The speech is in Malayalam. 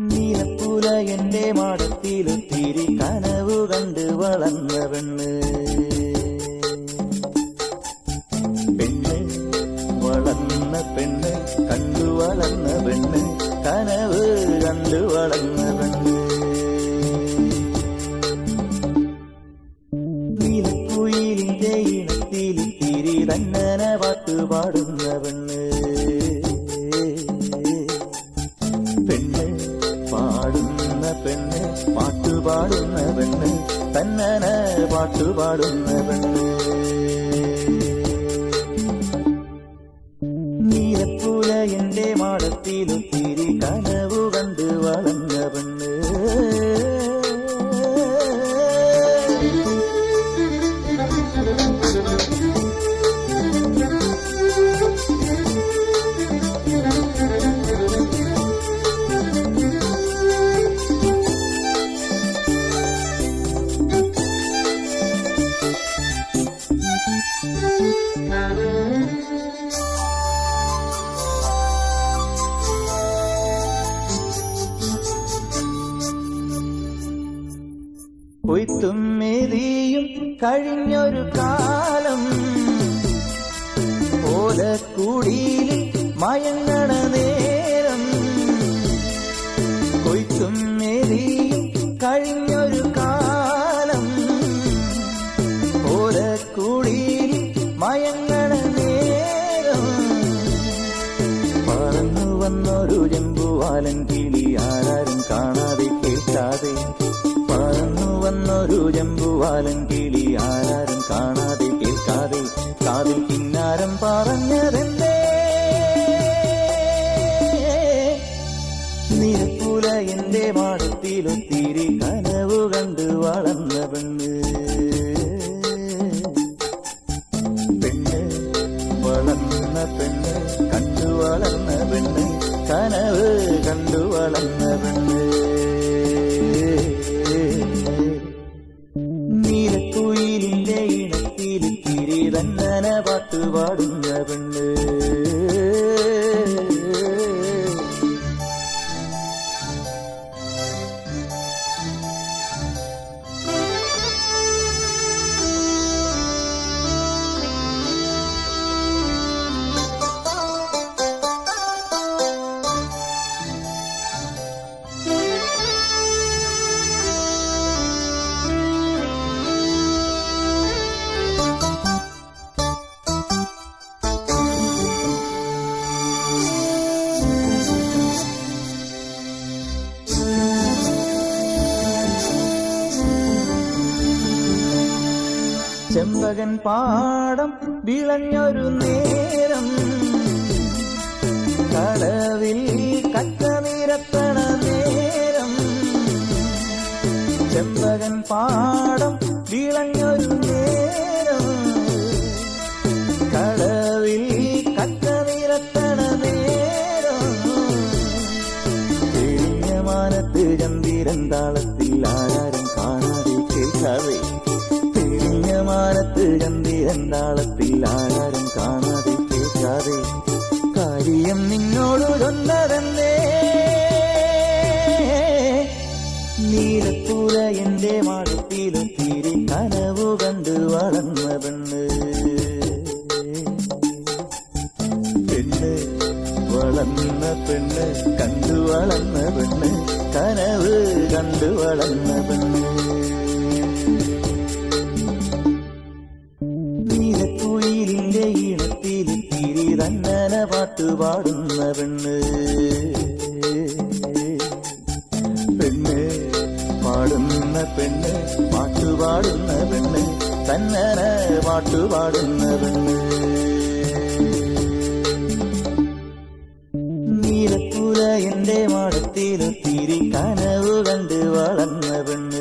നീലപ്പൂല എന്റെ മാടത്തിലൊത്തിരി കനവു കണ്ട് വളർന്ന പെണ്ണ് പെണ്ണ് വളർന്ന പെണ്ണ് കണ്ടു വളർന്ന പെണ്ണ് കനവ് കണ്ടു വളർന്ന പെണ്ണ് നീലക്കുയിലിന്റെ ഇണത്തിലിത്തിരി തന്നന പാട്ടുപാടുന്ന പെണ്ണ് പെണ്ണ് പാടുന്ന പെണ്ണ് പാട്ടുപാടുന്ന പെണ്ണ് തന്നന പാട്ടുപാടുന്ന പെണ്ണ് നീലപ്പൂല എന്റെ മാടത്തിലൊത്തിരി കനവു കണ്ട് വളർന്ന പെണ്ണ് കൊയ്ത്തും മേതിയും കഴിഞ്ഞൊരു കാലം ഓലക്കൂടിയിൽ മയങ്ങണ നേരം കൊയ്ത്തും മേതിയും കഴിഞ്ഞൊരു കാലം ഓലക്കൂടിയിൽ മയങ്ങണ നേരം പറന്നു വന്നൊരു ജമ്പുവാലൻ കിളി ആരാരും കാണാതെ കേൾക്കാതെ പറന്നു വന്നൊരു ജമ്പുവാലൻ കിളി ആരാരും കാണാതെ കേൾക്കാതെ കാതിൽ കിന്നാരം പറഞ്ഞതെന്തേ നീലപ്പൂല എന്റെ മാടത്തിലൊത്തിരി കനവു കണ്ട് വളർന്ന പെണ്ണ് പെണ്ണ് വളർന്ന പെണ്ണ് കണ്ടു വളർന്ന പെണ്ണ് കനവ് കണ്ടു വളർന്ന പെണ്ണ് നീലക്കുയിലിന്റെ ഇണത്തിലിത്തിരി തന്നന പാട്ടുപാടുന്ന പെണ്ണ് ചെമ്പകൻ പാടം വിളഞ്ഞൊരു നേരം കടവിൽ കറ്റ നിരത്തണ നേരം ചെമ്പകൻ പാടം വിളഞ്ഞൊരു നേരം കടവിൽ കറ്റ നിരത്തണ നേരം തെളിഞ്ഞ മാനത്ത് ചന്ദിരൻ താളത്തിൽ ആരാരും കാണാതെ കേൾക്കാതെ മാനത്ത് ചന്ദിരൻ താളത്തിൽ ആരാരും കാണാതെ കേൾക്കാതെ കാര്യം നിന്നോട് ചൊന്നതെന്തേ നീലപ്പൂല എന്റെ മാടത്തിലൊത്തിരി കനവു കണ്ട് വളർന്ന പെണ്ണ് പെണ്ണ് വളർന്ന പെണ്ണ് കണ്ടു വളർന്ന പെണ്ണ് കനവ് കണ്ടു വളർന്ന പെണ്ണ് നീലക്കുയിലിന്റെ ഇണത്തിലിത്തിരി തന്നന പാട്ടുപാടുന്ന പെണ്ണ് പെണ്ണ് പാടുന്ന പെണ്ണ് പാട്ടുപാടുന്ന പെണ്ണ് തന്നന പാട്ടുപാടുന്ന പെണ്ണ് തന്റെ മാടത്തിലൊത്തിരി കനവ് കണ്ട് വളർന്ന പെണ്ണ്.